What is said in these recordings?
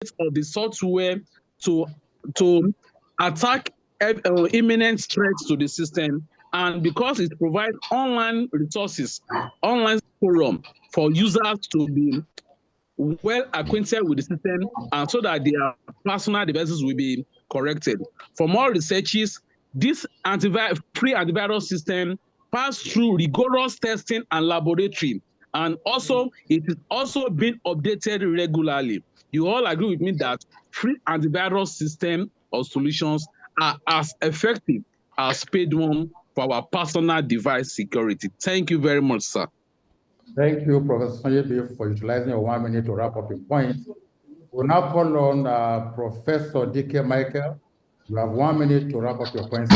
of the software to attack imminent threats to the system, and because it provides online resources, online forum for users to be well acquainted with the system, and so that their personal devices will be corrected. For more researches, this free antivirus system pass through rigorous testing and laboratory, and also it is also being updated regularly. You all agree with me that free antivirus system or solutions are as effective as paid one for our personal device security. Thank you very much, sir. Thank you, Professor Sanjay, for utilizing your 1 minute to wrap up your point. We'll now call on Professor D.K. Michael. You have 1 minute to wrap up your points.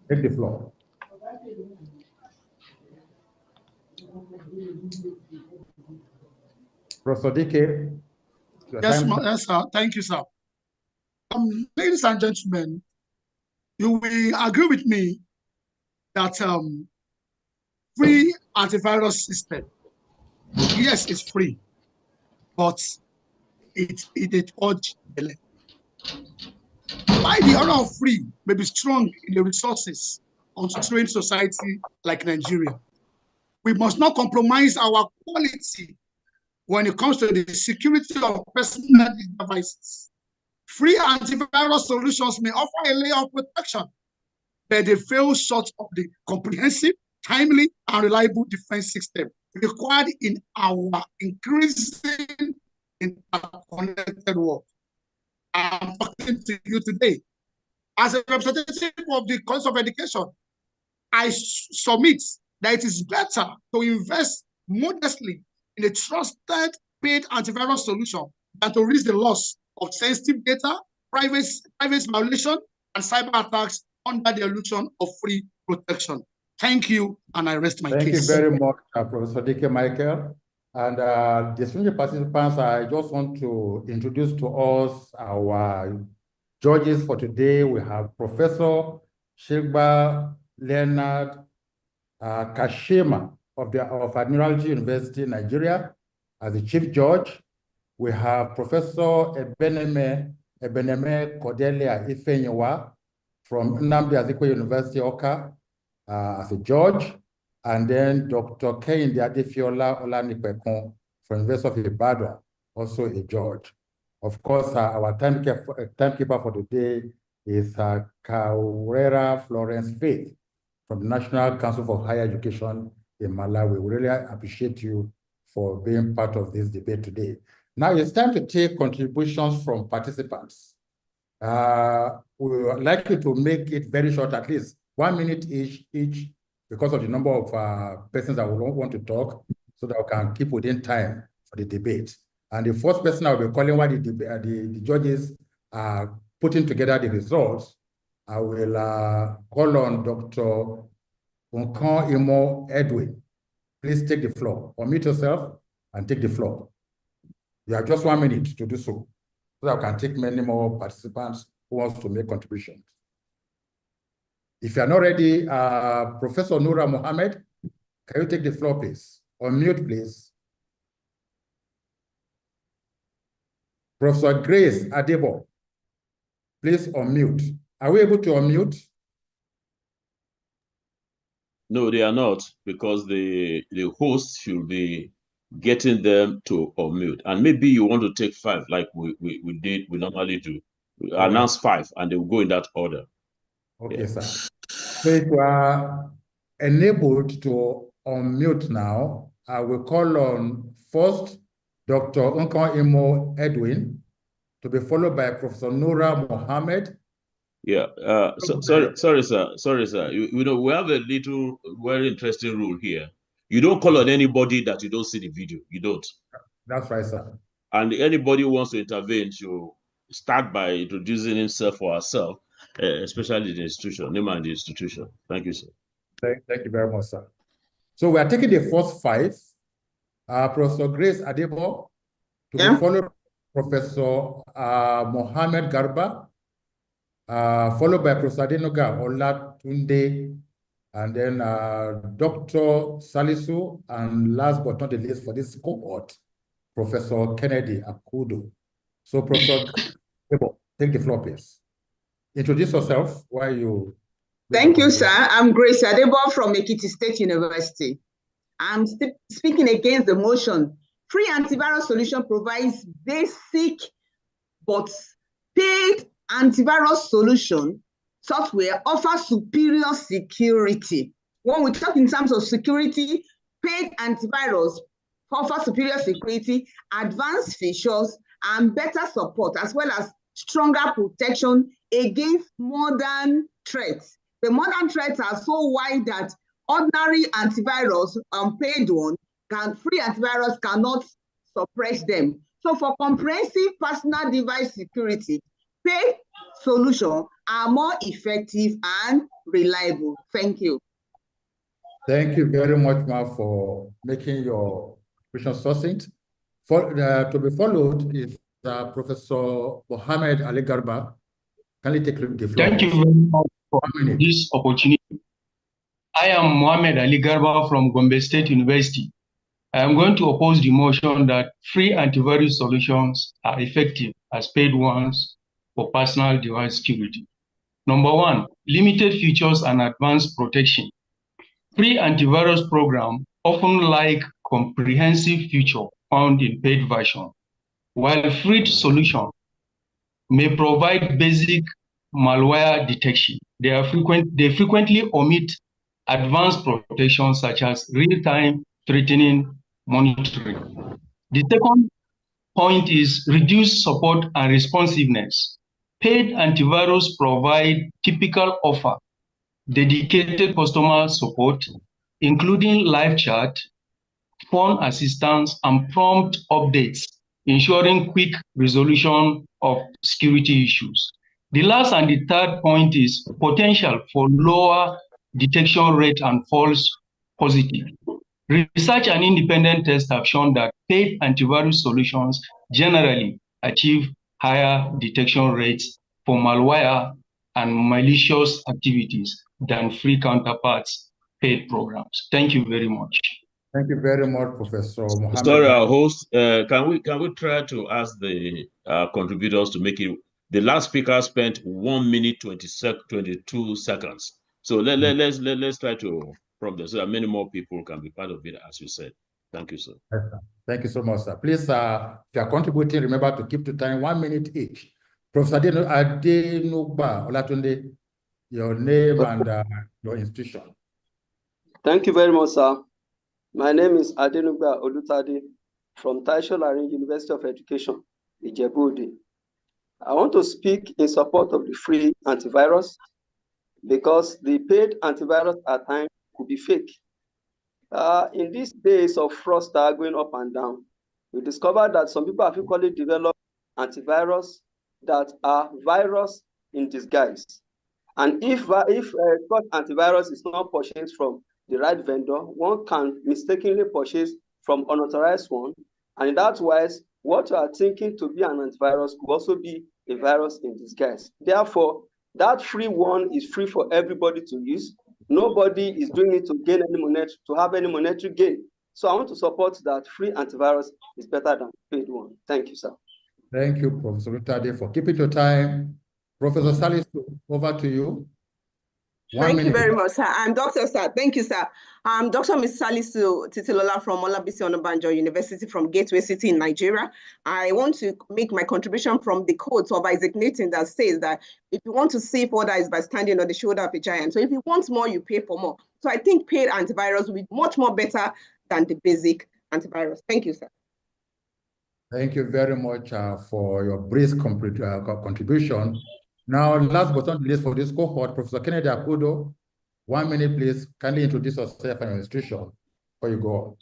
Take the floor. Professor D.K. Yes, sir. Thank you, sir. Ladies and gentlemen, you will agree with me that free antivirus system, yes, it's free, but it urge the why the honor of free may be strong in the resources of trained society like Nigeria. We must not compromise our quality when it comes to the security of personal devices. Free antivirus solutions may offer a layer of protection, but they fall short of the comprehensive, timely, and reliable defense system required in our increasing interconnected world. I'm talking to you today as a representative of the College of Education. I submit that it is better to invest modestly in a trusted paid antivirus solution than to risk the loss of sensitive data, privacy violation, and cyber attacks under the illusion of free protection. Thank you, and I rest my case. Thank you very much, Professor D.K. Michael. And distinguished participants, I just want to introduce to us our judges for today. We have Professor Shilba Leonard Kashima of Admiralty University, Nigeria, as the Chief Judge. We have Professor Ebeneme Cordelia Ifeanyiwa from Nnamdi Azikiwe University, Awka, as a judge, and then Dr. Kehinde Adefiola Olanipekun from University of Ibadan, also a judge. Of course, our timekeeper for the day is Kaurera Florence Faith from the National Council for Higher Education in Malawi. We really appreciate you for being part of this debate today. Now it's time to take contributions from participants. We would like you to make it very short, at least 1 minute each, because of the number of persons that will want to talk, so that we can keep within time for the debate. And the first person I will be calling while the judges are putting together the results, I will call on Dr. Unkon Imo Edwin. Please take the floor. Unmute yourself and take the floor. You have just 1 minute to do so that I can take many more participants who wants to make contributions. If you are not ready, Professor Noura Mohammed, can you take the floor, please? Unmute, please. Professor Grace Adebo, please unmute. Are we able to unmute? No, they are not, because the host should be getting them to unmute. And maybe you want to take 5 like we normally do. We announce 5 and they will go in that order. Okay, yeah. Sir. So if you are enabled to unmute now, I will call on first Dr. Unkon Imo Edwin, to be followed by Professor Noura Mohammed. Yeah, sorry, sir. You know, we have a little very interesting rule here. You don't call on anybody that you don't see the video. You don't. That's right, sir. And anybody who wants to intervene should start by introducing himself or herself, especially the institution, name and the institution. Thank you, sir. Thank you very much, sir. So we are taking the first 5. Professor Grace Adebo, to be followed by Professor Mohammed Garba, followed by Professor Adenoga Olatunde, and then Dr. Salisu, and last but not the least for this cohort, Professor Kennedy Akudo. So, Professor, take the floor, please. Introduce yourself while you... Thank you, sir. I'm Grace Adebo from Ekiti State University. I'm speaking against the motion. Free antivirus solution provides basic but paid antivirus solution software offers superior security. When we talk in terms of security, paid antivirus offers superior security, advanced features, and better support, as well as stronger protection against modern threats. The modern threats are so wide that ordinary antivirus, paid one, free antivirus cannot suppress them. So for comprehensive personal device security, paid solutions are more effective and reliable. Thank you. Thank you very much, Ma, for making your question succinct. To be followed is Professor Mohammed Ali Garba. Can you take the floor? Thank you very much for this opportunity. I am Mohammed Ali Garba from Gombe State University. I am going to oppose the motion that free antivirus solutions are effective as paid ones for personal device security. Number one, limited features and advanced protection. Free antivirus programs often lack comprehensive features found in paid version, while free solutions may provide basic malware detection. They frequently omit advanced protection such as real-time threatening monitoring. The second point is reduced support and responsiveness. Paid antivirus provide typical offer, dedicated customer support, including live chat, phone assistance, and prompt updates, ensuring quick resolution of security issues. The last and the third point is potential for lower detection rate and false positive. Research and independent tests have shown that paid antivirus solutions generally achieve higher detection rates for malware and malicious activities than free counterparts paid programs. Thank you very much. Thank you very much, Professor Mohammed. Sorry, our host, can we try to ask the contributors to make it? The last speaker spent 1 minute 22 seconds. So let's try to prompt them so that many more people can be part of it, as you said. Thank you, sir. Yes, sir. Thank you so much, sir. Please, if you are contributing, remember to keep to time, 1 minute each. Professor Adenugba Olatunde, your name and your institution. Thank you very much, sir. My name is Adenugba Olutade from Taisho Larin University of Education, VICBHE. I want to speak in support of the free antivirus because the paid antivirus at times could be fake. In these days of fraudster going up and down, we discovered that some people have equally developed antivirus that are virus in disguise. And if such antivirus is not purchased from the right vendor, one can mistakenly purchase from unauthorized one. And in that wise, what you are thinking to be an antivirus could also be a virus in disguise. Therefore, that free one is free for everybody to use. Nobody is doing it to gain any to have any monetary gain. So I want to support that free antivirus is better than paid one. Thank you, sir. Thank you, Professor Olutade, for keeping your time. Professor Salisu, over to you. Thank you very much, sir. I'm Dr. Sir. Thank you, sir. I'm Dr. Ms. Salisu Titilola from Olabisi Onabanjo University from Gateway City in Nigeria. I want to make my contribution from the quote of Isaac Newton that says that if you want to see further is by standing on the shoulder of a giant. So if you want more, you pay for more. So I think paid antivirus will be much more better than the basic antivirus. Thank you, sir. Thank you very much for your brief contribution. Now, last but not least for this cohort, Professor Kennedy Akudo, 1 minute, please. Kindly introduce yourself and your institution before you go on.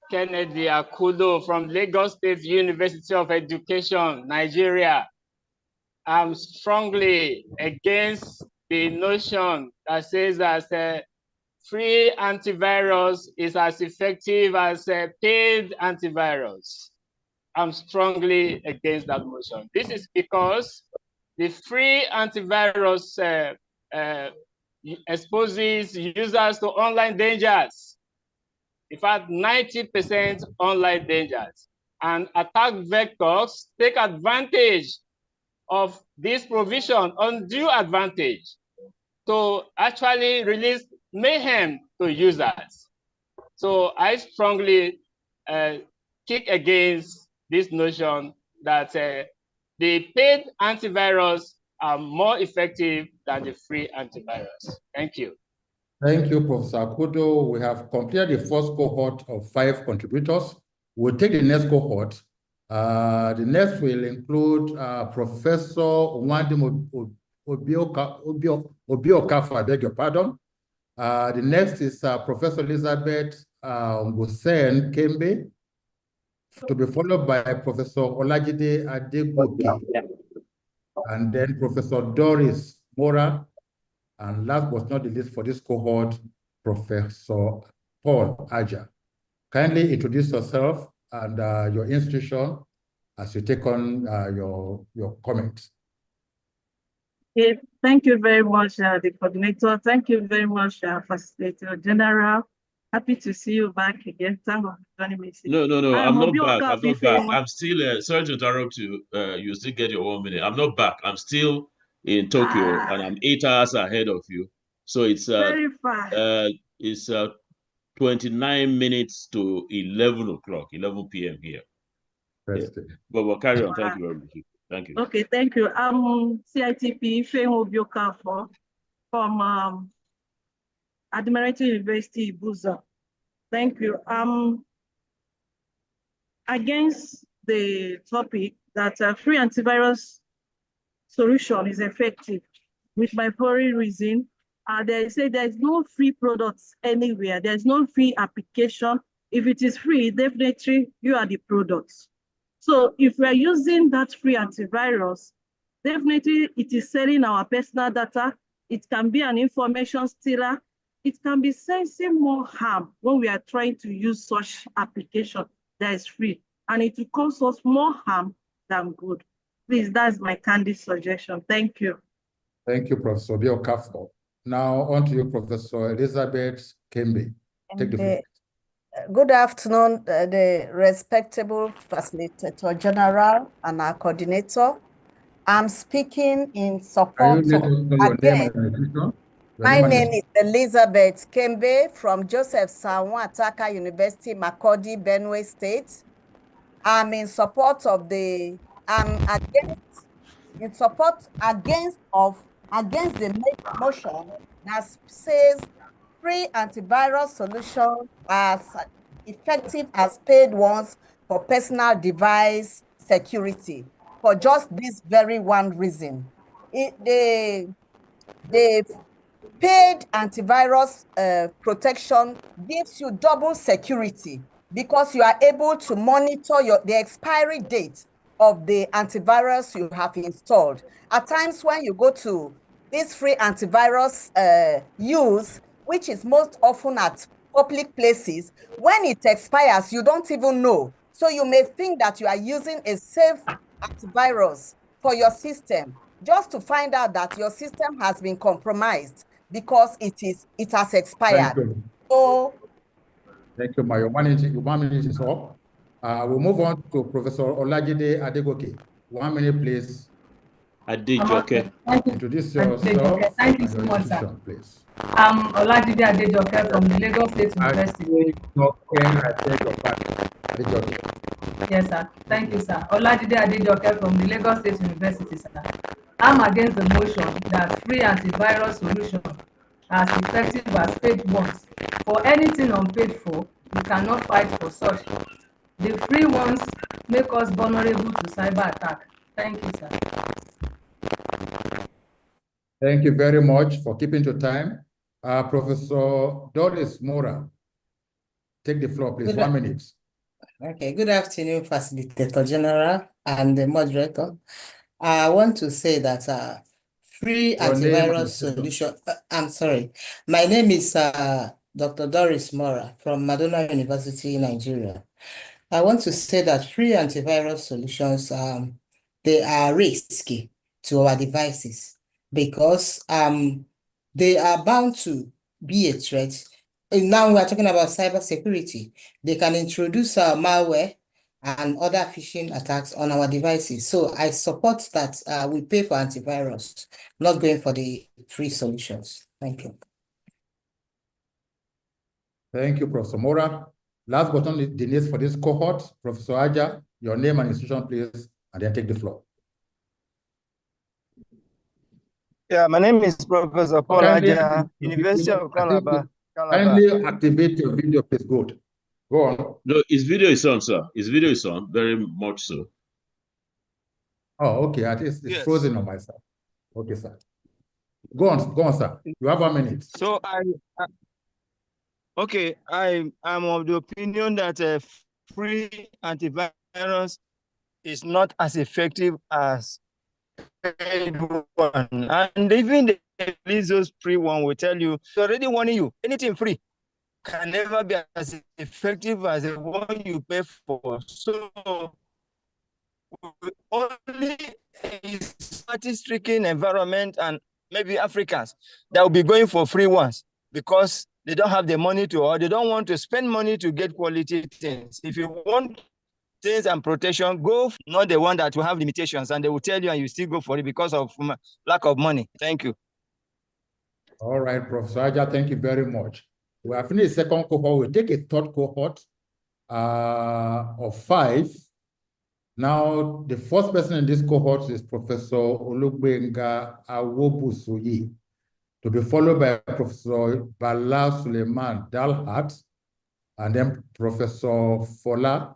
Kennedy Akudo from Lagos State University of Education, Nigeria. I'm strongly against the notion that says that free antivirus is as effective as paid antivirus. I'm strongly against that motion. This is because the free antivirus exposes users to online dangers. In fact, 90% online dangers. and attack vectors take advantage of this provision, undue advantage, to actually release mayhem to users. So I strongly kick against this notion that the paid antivirus are more effective than the free antivirus. Thank you. Thank you, Professor Akudo. We have completed the first cohort of 5 contributors. We'll take the next cohort. The next will include Professor Nwandim Obiokafa, I beg your pardon. The next is Professor Elizabeth Ngosen Kembe, to be followed by Professor Olajide Adegoke, and then Professor Doris Mora, and last but not the least for this cohort, Professor Paul Aja. Kindly introduce yourself and your institution as you take on your comments. Okay, thank you very much, the coordinator. Thank you very much, Facilitator General. Happy to see you back again. Thank you for joining me. No, I'm not back. I'm not back. I'm still, sorry to interrupt you. You still get your 1 minute. I'm not back. I'm still in Tokyo and I'm 8 hours ahead of you. So it's very fast. It's 29 minutes to 11 o'clock, 11 p.m. here. Yeah. But we'll carry on. Thank you very much. Thank you. Okay, thank you. CITP Obioka from Admiralty University, Buza. Thank you. Against the topic that free antivirus solution is effective, with my very reason, they say there's no free products anywhere. There's no free application. If it is free, definitely you are the products. So if we're using that free antivirus, definitely it is selling our personal data. It can be an information stealer. It can be sensing more harm when we are trying to use such application that is free. And it will cause us more harm than good. Please, that's my candid suggestion. Thank you. Thank you, Professor Obioka. Now on to you, Professor Elizabeth Kembe. Take the floor. Good afternoon, the respectable Facilitator General and our coordinator. I'm speaking in support of, my name is Elizabeth Kembe from Joseph Sanwo Ataka University, Makurdi, Benue State. I'm in support of the, against the motion that says free antivirus solution as effective as paid ones for personal device security, for just this very one reason. The paid antivirus protection gives you double security because you are able to monitor the expiry date of the antivirus you have installed. At times when you go to this free antivirus use, which is most often at public places, when it expires, you don't even know. So you may think that you are using a safe antivirus for your system, just to find out that your system has been compromised because it has expired. Thank you. So, thank you, Mayo. 1 minute is up. We'll move on to Professor Olajide Adegoke. 1 minute, please. Adejoke. Introduce yourself. Thank you so much, sir. Please. I'm Olajide Adejoke from the Lagos State University. Yes, sir. Thank you, sir. Olajide Adejoke from the Lagos State University, sir. I'm against the motion that free antivirus solution as effective as paid ones. For anything unpaid for, we cannot fight for such. The free ones make us vulnerable to cyber attack. Thank you, sir. Thank you very much for keeping to time. Professor Doris Mora, take the floor, please. 1 minute. Okay, good afternoon, Facilitator General and the moderator. I want to say that free antivirus solution, I'm sorry, my name is Dr. Doris Mora from Madonna University, Nigeria. I want to say that free antivirus solutions, they are risky to our devices because they are bound to be a threat. And now we are talking about cybersecurity. They can introduce malware and other phishing attacks on our devices. So I support that we pay for antivirus, not going for the free solutions. Thank you. Thank you, Professor Mora. Last but not least for this cohort, Professor Aja, your name and institution, please, and then take the floor. Yeah, my name is Professor Paul Aja, University of Calabar. Kindly activate your video, please. Good. Go on. No, his video is on, sir. His video is on, very much so. Oh, okay. At least it's frozen on my side. Okay, sir. Go on, sir. You have 1 minute. So I'm of the opinion that free antivirus is not as effective as paid one. And even the those free one will tell you, it's already warning you, anything free can never be as effective as the one you pay for. So only a party-stricken environment and maybe Africans that will be going for free ones because they don't have the money to, or they don't want to spend money to get quality things. If you want things and protection, go not the one that will have limitations, and they will tell you and you still go for it because of lack of money. Thank you. All right, Professor Aja, thank you very much. We have finished the second cohort. We'll take a third cohort of 5. Now, the first person in this cohort is Professor Olugbenga Awobusuyi, to be followed by Professor Bala Suleiman Dalhat, and then Professor Fola.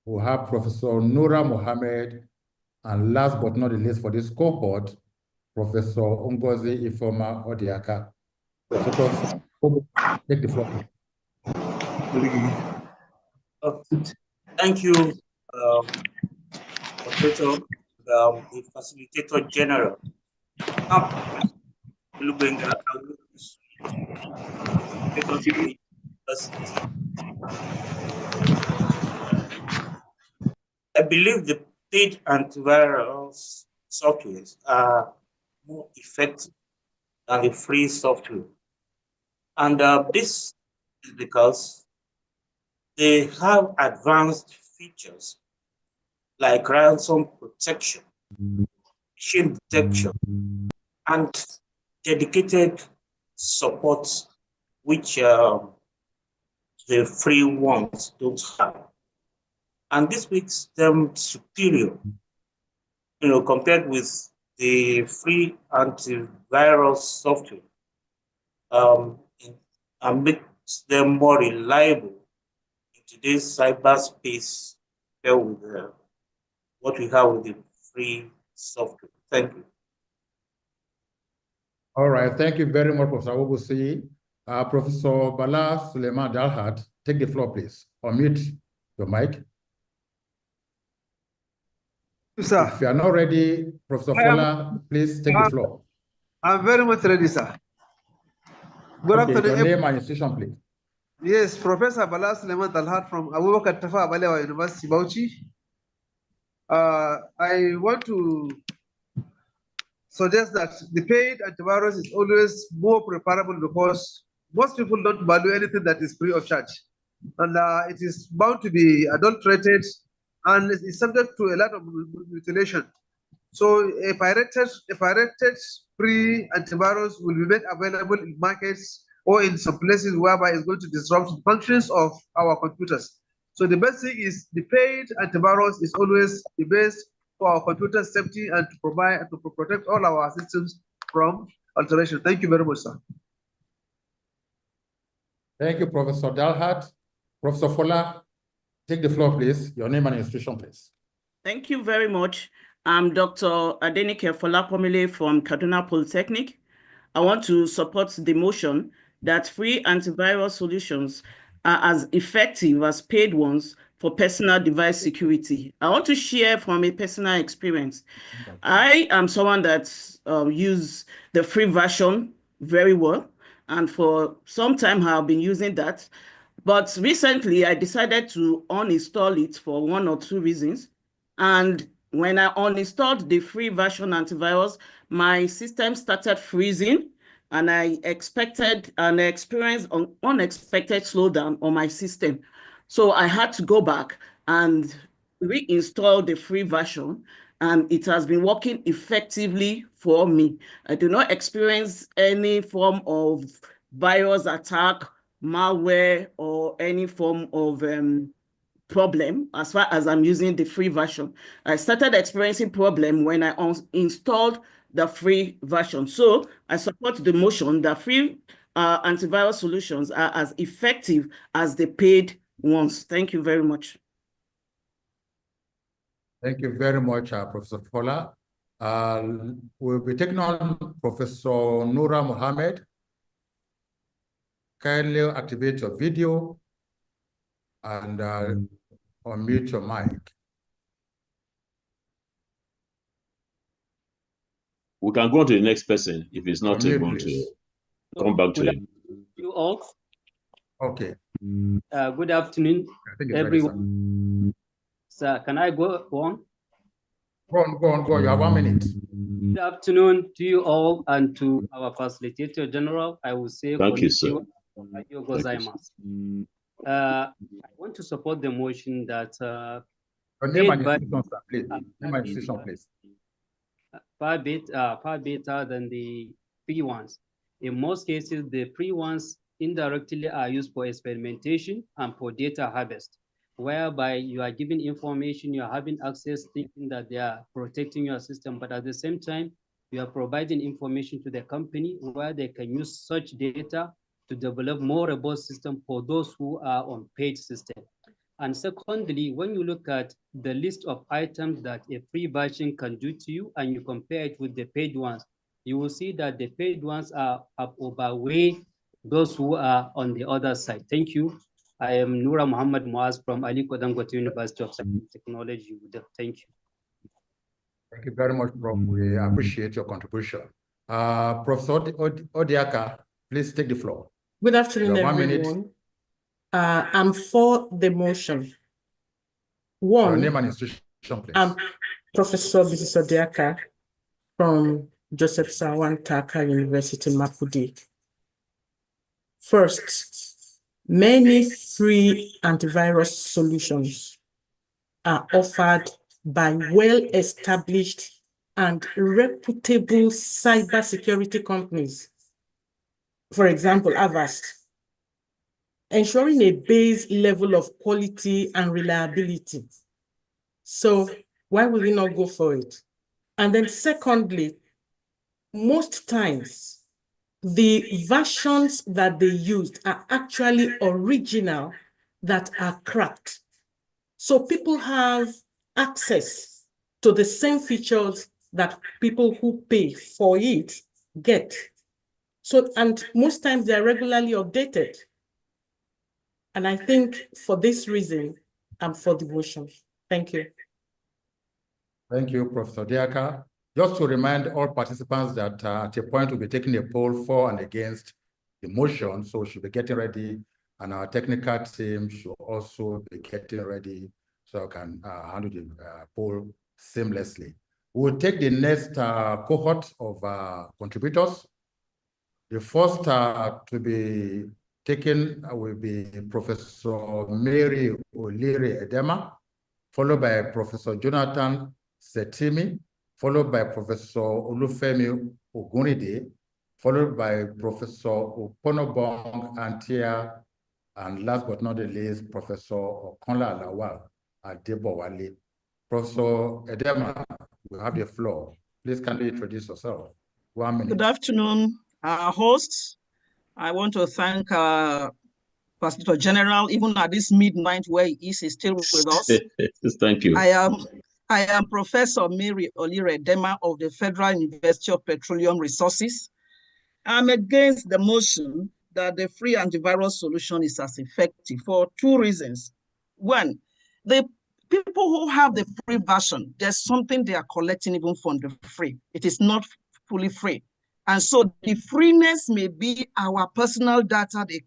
We have Professor Noura Mohammed, and last but not the least for this cohort, Professor Ngozi Ifoma Odiaka. So, Professor, take the floor. Thank you, Professor, the Facilitator General. I believe the paid antivirus softwares are more effective than the free software. And this is because they have advanced features like ransom protection, machine detection, and dedicated support, which the free ones don't have. And this makes them superior, compared with the free antivirus software, and makes them more reliable in today's cyberspace compared with what we have with the free software. Thank you. All right, thank you very much, Professor Obusi. Professor Bala Suleiman Dalhat, take the floor, please. Unmute your mic. Sir. If you are not ready, Professor Fola, please take the floor. I'm very much ready, sir. Good afternoon. Your name and institution, please. Yes, Professor Bala Suleiman Dalhat from Abubakar Tafawa Balewa University, Bauchi. I want to suggest that the paid antivirus is always more preferable because most people don't value anything that is free of charge. And it is bound to be adulterated and is subject to a lot of mutilation. So a pirated free antivirus will be made available in markets or in some places whereby it's going to disrupt the functions of our computers. So the best thing is the paid antivirus is always the best for our computer safety and to provide and to protect all our systems from alteration. Thank you very much, sir. Thank you, Professor Dalhat. Professor Fola, take the floor, please. Your name and institution, please. Thank you very much. I'm Dr. Adenike Folapomile from Kaduna Polytechnic. I want to support the motion that free antivirus solutions are as effective as paid ones for personal device security. I want to share from a personal experience. I am someone that uses the free version very well, and for some time I've been using that. But recently I decided to uninstall it for 1 or 2 reasons. And when I uninstalled the free version antivirus, my system started freezing, and I expected and experienced an unexpected slowdown on my system. So I had to go back and reinstalled the free version, and it has been working effectively for me. I do not experience any form of virus attack, malware, or any form of problem as far as I'm using the free version. I started experiencing problem when I installed the free version. So I support the motion that free antivirus solutions are as effective as the paid ones. Thank you very much. Thank you very much, Professor Fola. We'll be taking on Professor Noura Mohammed. Kindly activate your video and unmute your mic. We can go to the next person if it's not able to come back to him. You all. Okay. Good afternoon, everyone. Sir, can I go on? Go on. You have 1 minute. Good afternoon to you all and to our facilitator general. I will say thank you, sir. I want to support the motion that name and institution, sir, please. Name and institution, please. Far better than the free ones. In most cases, the free ones indirectly are used for experimentation and for data harvest, whereby you are giving information, you are having access, thinking that they are protecting your system, but at the same time, you are providing information to the company where they can use such data to develop more robust system for those who are on paid system. And secondly, when you look at the list of items that a free version can do to you and you compare it with the paid ones, you will see that the paid ones have overweighed those who are on the other side. Thank you. I am Noura Muhammad Muaz from Aliko Dangote University of Science and Technology. Thank you. Thank you very much, Prof. We appreciate your contribution. Professor Odiaka, please take the floor. Good afternoon, everyone. I'm for the motion. Your name and institution, please. I'm Professor Mrs. Odiaka from Joseph Sawantaka University, Makurdi. First, many free antivirus solutions are offered by well-established and reputable cybersecurity companies. For example, Avast, ensuring a base level of quality and reliability. So why will we not go for it? And then secondly, most times, the versions that they used are actually original that are cracked. So people have access to the same features that people who pay for it get. So, and most times they're regularly updated. And I think for this reason, I'm for the motion. Thank you. Thank you, Professor Diaka. Just to remind all participants that at a point we'll be taking a poll for and against the motion, so we should be getting ready, and our technical team should also be getting ready so I can handle the poll seamlessly. We'll take the next cohort of contributors. The first to be taken will be Professor Mary O'Leary Edema, followed by Professor Jonathan Setimi, followed by Professor Olufemi Ogunride, followed by Professor Oponobong Antia, and last but not the least, Professor Okonla Lawal Adebowale. Professor Edema, you have the floor. Please kindly introduce yourself. 1 minute. Good afternoon, our hosts. I want to thank Pastor General, even at this midnight where he is still with us. Thank you. I am Professor Mary O'Leary Edema of the Federal University of Petroleum Resources. I'm against the motion that the free antivirus solution is as effective for 2 reasons. One, the people who have the free version, there's something they are collecting even from the free. It is not fully free. And so the freeness may be our personal data they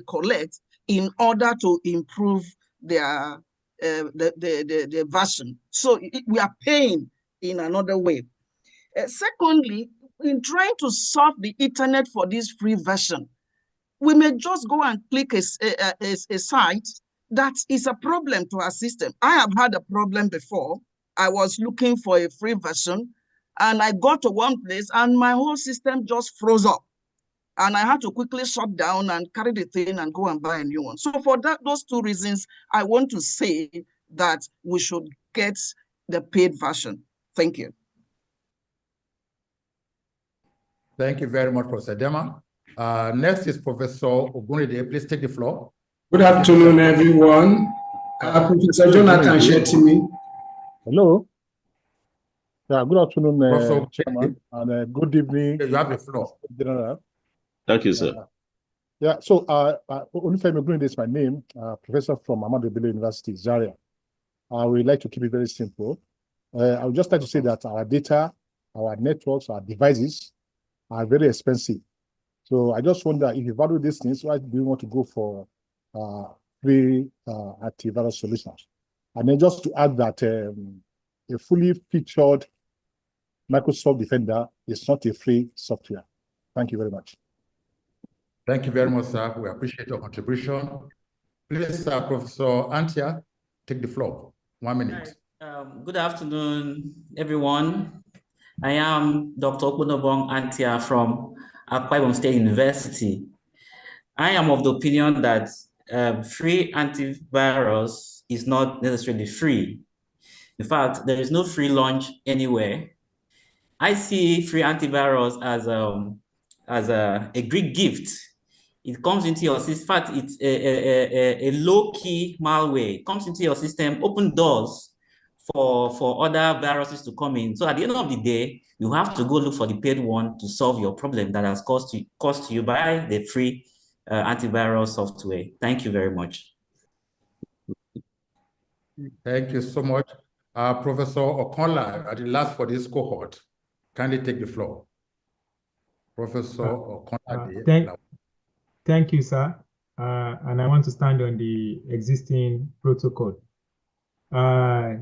collect in order to improve their the version. So we are paying in another way. Secondly, in trying to surf the internet for this free version, we may just go and click a site that is a problem to our system. I have had a problem before. I was looking for a free version and I got to one place and my whole system just froze up. And I had to quickly shut down and carry the thing and go and buy a new one. So for those two reasons, I want to say that we should get the paid version. Thank you. Thank you very much, Professor Dema. Next is Professor Ogunride. Please take the floor. Good afternoon, everyone. Professor Jonathan Shetimi. Hello. Yeah, good afternoon, Chairman, and good evening. You have the floor. General. Thank you, sir. So, Olufemi Ogunride is my name, professor from Ahmadu Bello University, Zaria. I would like to keep it very simple. I would just like to say that our data, our networks, our devices are very expensive. So I just wonder, if you value these things, why do you want to go for free antivirus solutions? And then just to add that a fully featured Microsoft Defender is not a free software. Thank you very much. Thank you very much, sir. We appreciate your contribution. Please, Professor Antia, take the floor. 1 minute. Good afternoon, everyone. I am Dr. Okunobong Antia from Akwa Ibom State University. I am of the opinion that free antivirus is not necessarily free. In fact, there is no free lunch anywhere. I see free antivirus as a great gift. It comes into your system. In fact, it's a low-key malware. It comes into your system, open doors for other viruses to come in. So at the end of the day, you have to go look for the paid one to solve your problem that has cost you by the free antivirus software. Thank you very much. Thank you so much. Professor Okonla, at the last for this cohort, kindly take the floor. Professor Okonla. Thank you, sir. And I want to stand on the existing protocol. I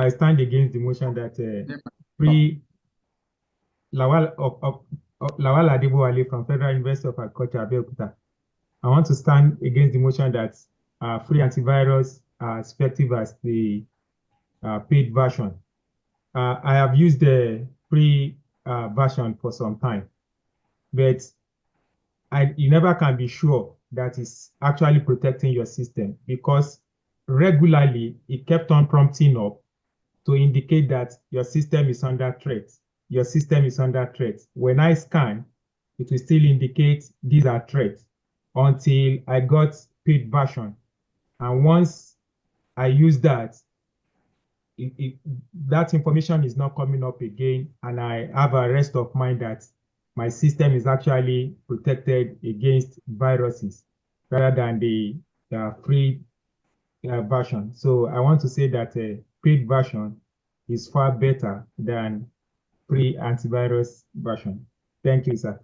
stand against the motion that free Lawal Adebowale from Federal University of Agriculture, Abeokuta. I want to stand against the motion that free antivirus are as effective as the paid version. I have used the free version for some time, but you never can be sure that it's actually protecting your system, because regularly it kept on prompting up to indicate that your system is under threat. Your system is under threat. When I scan, it will still indicate these are threats until I got paid version. And once I use that, that information is not coming up again, and I have a rest of mind that my system is actually protected against viruses rather than the free version. So I want to say that a paid version is far better than free antivirus version. Thank you, sir.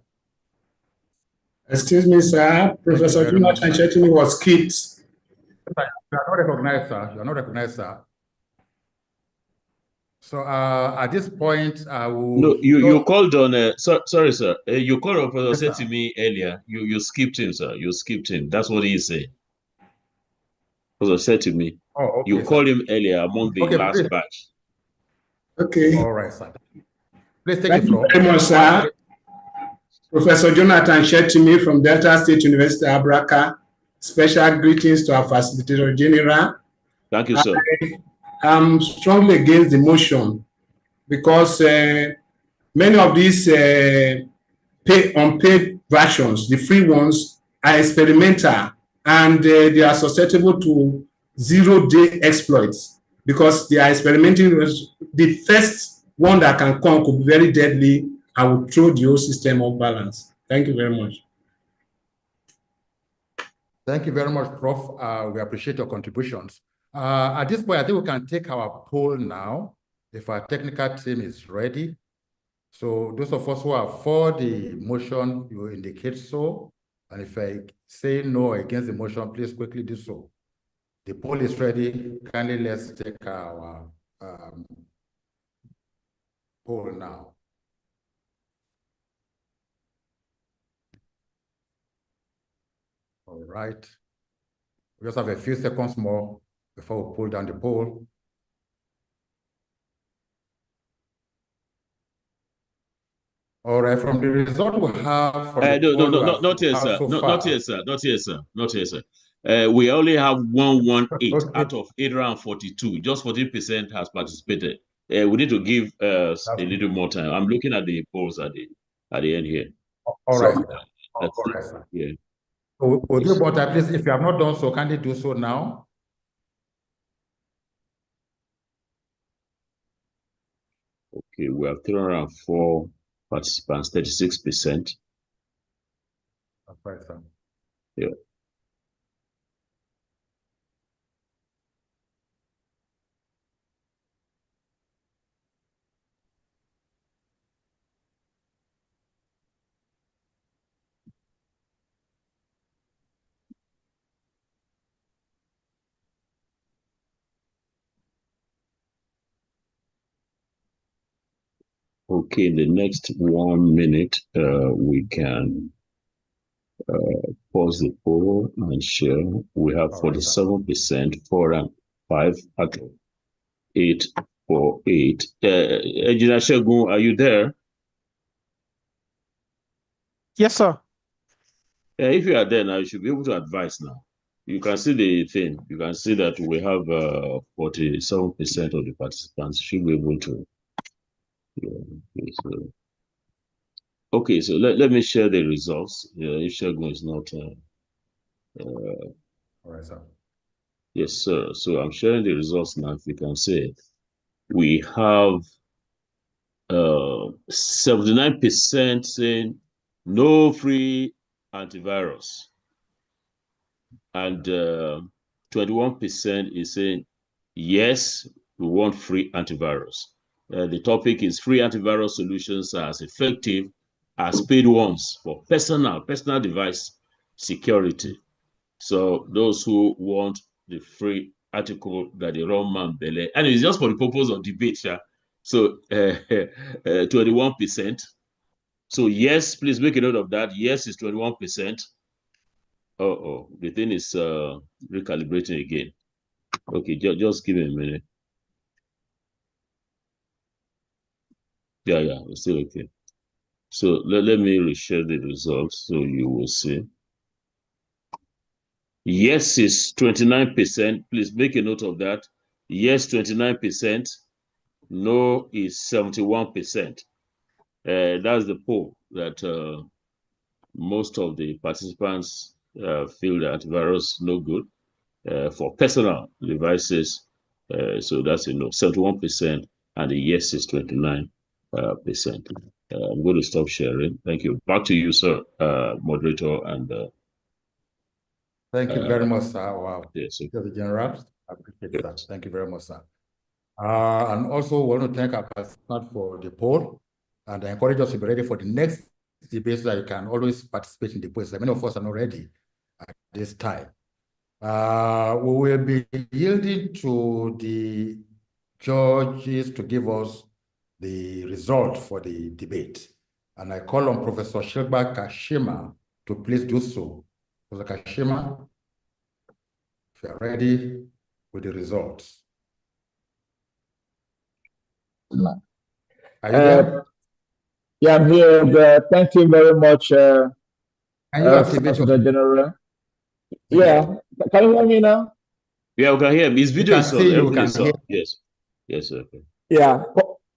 Excuse me, sir. Professor Jonathan Shetimi was skipped. You are not recognized, sir. You are not recognized, sir. So at this point, I will. No, you called on. Sorry, sir. You called on Professor Shetimi earlier. You skipped him, sir. You skipped him. That's what he said. Professor Shetimi. Oh, okay, you called him earlier among the last batch. Okay. All right, sir. Please take the floor. Thank you very much, sir. Professor Jonathan Shetimi from Delta State University, Abraka. Special greetings to our facilitator general. Thank you, sir. I'm strongly against the motion because many of these unpaid versions, the free ones, are experimental and they are susceptible to zero-day exploits because they are experimenting with the first one that can come could be very deadly and will throw the whole system off balance. Thank you very much. Thank you very much, Prof. We appreciate your contributions. At this point, I think we can take our poll now, if our technical team is ready. So those of us who are for the motion, you indicate so. And if I say no against the motion, please quickly do so. The poll is ready. Kindly let's take our poll now. All right. We just have a few seconds more before we pull down the poll. All right, from the result we have from not here, sir. Not here, sir. Not here, sir. Not here, sir. We only have 118 okay. Out of 842. Just 14% has participated. We need to give a little more time. I'm looking at the polls at the end here. All right. Sir. Yeah. We'll give more time, please. If you have not done so, can you do so now? Okay, we have 304 participants, 36%. That's right, sir. Yeah. Okay, in the next 1 minute, we can pause the poll and share. We have 47%, 4 and 5, okay. 8 for 8. Engineer Shegun, are you there? Yes, sir. If you are there now, you should be able to advise now. You can see the thing. You can see that we have 47% of the participants should be able to. Yeah, okay, so let me share the results. If Shegun is not. All right, sir. Yes, sir. So I'm sharing the results now. If you can see it, we have 79% saying no free antivirus, and 21% is saying yes, we want free antivirus. The topic is free antivirus solutions are as effective as paid ones for personal device security. So those who want the free article that the wrong man belay, and it's just for the purpose of debate, yeah. So 21%. So yes, please make a note of that. Yes is 21%. Oh, the thing is recalibrating again. Okay, just give me a minute. Yeah, it's still okay. So let me reshare the results so you will see. Yes is 29%. Please make a note of that. Yes, 29%. No is 71%. That's the poll that most of the participants feel that virus no good for personal devices. So that's a no, 71%, and the yes is 29%. I'm going to stop sharing. Thank you. Back to you, sir, moderator. And thank you very much, sir. Wow. Yes, the general. I appreciate that. Thank you very much, sir. And also want to thank our participants for the poll, and I encourage us to be ready for the next debate so that you can always participate in the polls. Many of us are not ready at this time. We will be yielding to the judges to give us the result for the debate. And I call on Professor Shilba Kashima to please do so. Professor Kashima, if you are ready with the results. Are you there? Yeah, I'm here. Thank you very much, Can you activate the General. Yeah, can you hear me now? Yeah, we can hear me. His video is on. Everything is on. Yes, okay. Yeah,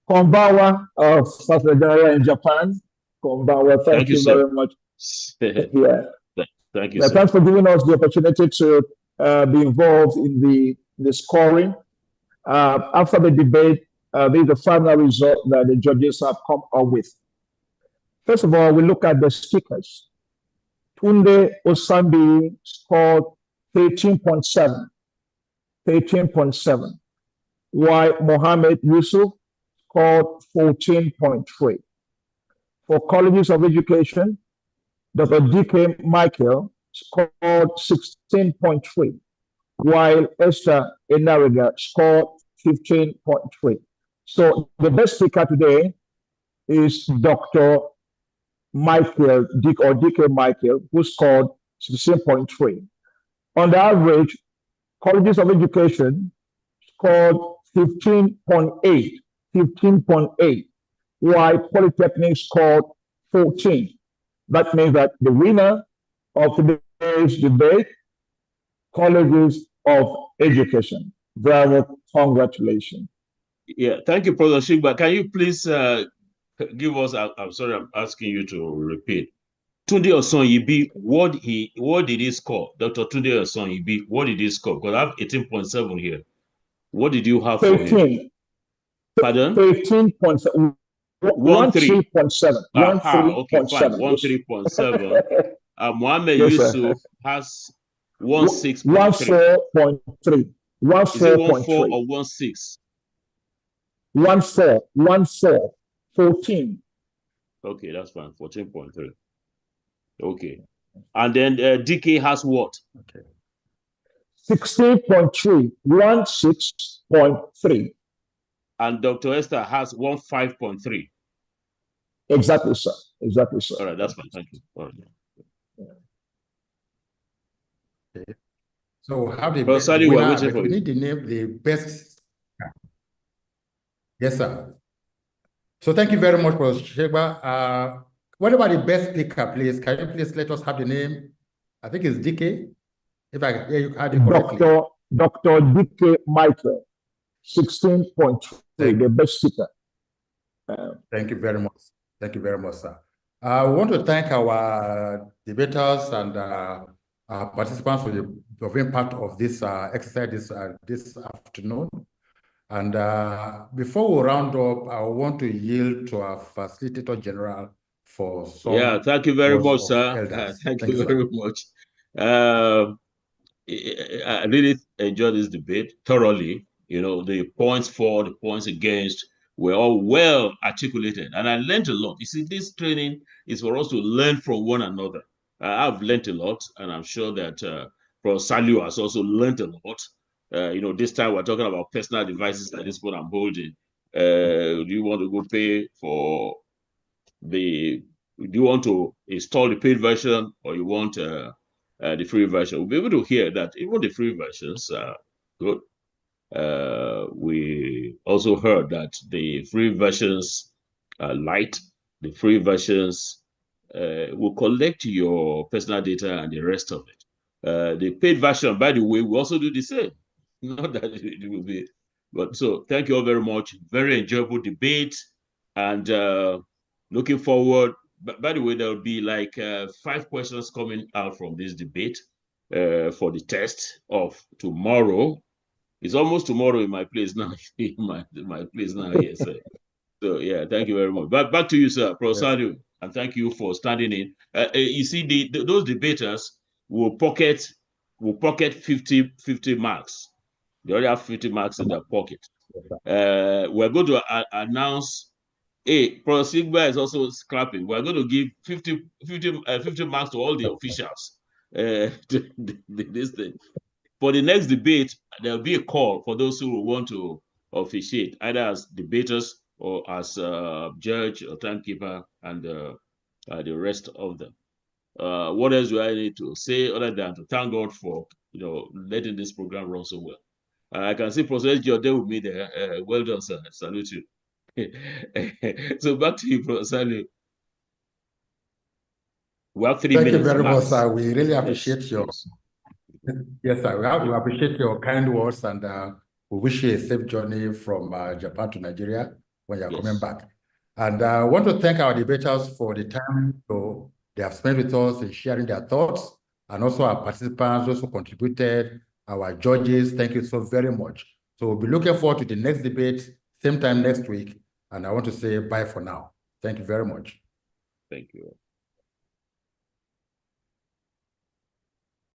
Konbawa of South General in Japan. Konbawa, thank you very much. Yeah. Thank you, sir. Thanks for giving us the opportunity to be involved in the scoring. After the debate, this is the final result that the judges have come up with. First of all, we look at the speakers. Tunde Osambi scored 13.7, while Mohammed Yusuf scored 14.3. For colleges of education, Dr. D.K. Michael scored 16.3, while Esther Enariga scored 15.3. So the best speaker today is Dr. Michael, D.K. Michael, who scored 16.3. On the average, colleges of education scored 15.8, 15.8, while polytechnics scored 14. That means that the winner of today's debate, colleges of education. Very congratulations. Yeah, thank you, Professor Shigba. Can you please give us, I'm sorry, I'm asking you to repeat. Tunde Osonyibi, what did he score? Dr. Tunde Osonyibi, what did he score? Because I have 18.7 here. What did you have 13. for him? Pardon? 13.7. 13.7. Okay, fine. 13.7. Mohammed Yes, Yusuf has 16.3. 14.3. Is it 14 or 16? 14. Okay, that's fine. 14.3. Okay. And then DK has what? Okay. 16.3. 16.3. And Dr. Esther has 15.3. Exactly, sir. Exactly, sir. All right, that's fine. Thank you. All right. Okay. So how the Sally, winner, waiting but for we you. need the name, the best. Yes, sir. So thank you very much, Professor Shegba. What about the best speaker, please? Can you please let us have the name? I think it's DK. If I hear you had it correctly. Dr. DK Michael, 16.3, the best speaker. Thank you very much. Thank you very much, sir. We want to thank our debaters and our participants for being part of this exercise this afternoon. And before we round up, I want to yield to our Facilitator General for some. Yeah, thank you very much, sir. Thank you very much. I really enjoyed this debate thoroughly. You know, the points for, the points against were all well articulated, and I learned a lot. You see, this training is for us to learn from one another. I've learned a lot, and I'm sure that Professor Saliu has also learned a lot. You know, this time we're talking about personal devices like this one I'm holding. Do you want to go pay for do you want to install the paid version, or you want the free version? We'll be able to hear that even the free versions are good. We also heard that the free versions are light. The free versions will collect your personal data and the rest of it. The paid version, by the way, will also do the same. Not that it will be, but so thank you all very much. Very enjoyable debate, and looking forward. By the way, there will be like 5 questions coming out from this debate for the test of tomorrow. It's almost tomorrow in my place now. in my place now, yes. So yeah, thank you very much. But back to you, sir, Professor Saliu, and thank you for standing in. You see, those debaters will pocket 50 marks. They already have 50 marks in their pocket. We're going to announce. Hey, Professor Sigba is also scrapping. We're going to give 50 marks to all the officials. This thing. For the next debate, there'll be a call for those who want to officiate, either as debaters or as judge or timekeeper, and the rest of them. What else do I need to say other than to thank God for letting this program run so well? I can see Professor Jode with me there. Well done, sir. Salute you. So back to you, Professor Saliu. We have 3 minutes. Thank you very max. much, sir. We really appreciate Yes, sir. We appreciate your kind words, and we wish you a safe journey from Japan to Nigeria when you're coming back. And I want to thank our debaters for the time they have spent with us in sharing their thoughts, and also our participants, those who contributed, our judges. Thank you so very much. So we'll be looking forward to the next debate, same time next week. And I want to say bye for now. Thank you very much. Thank you.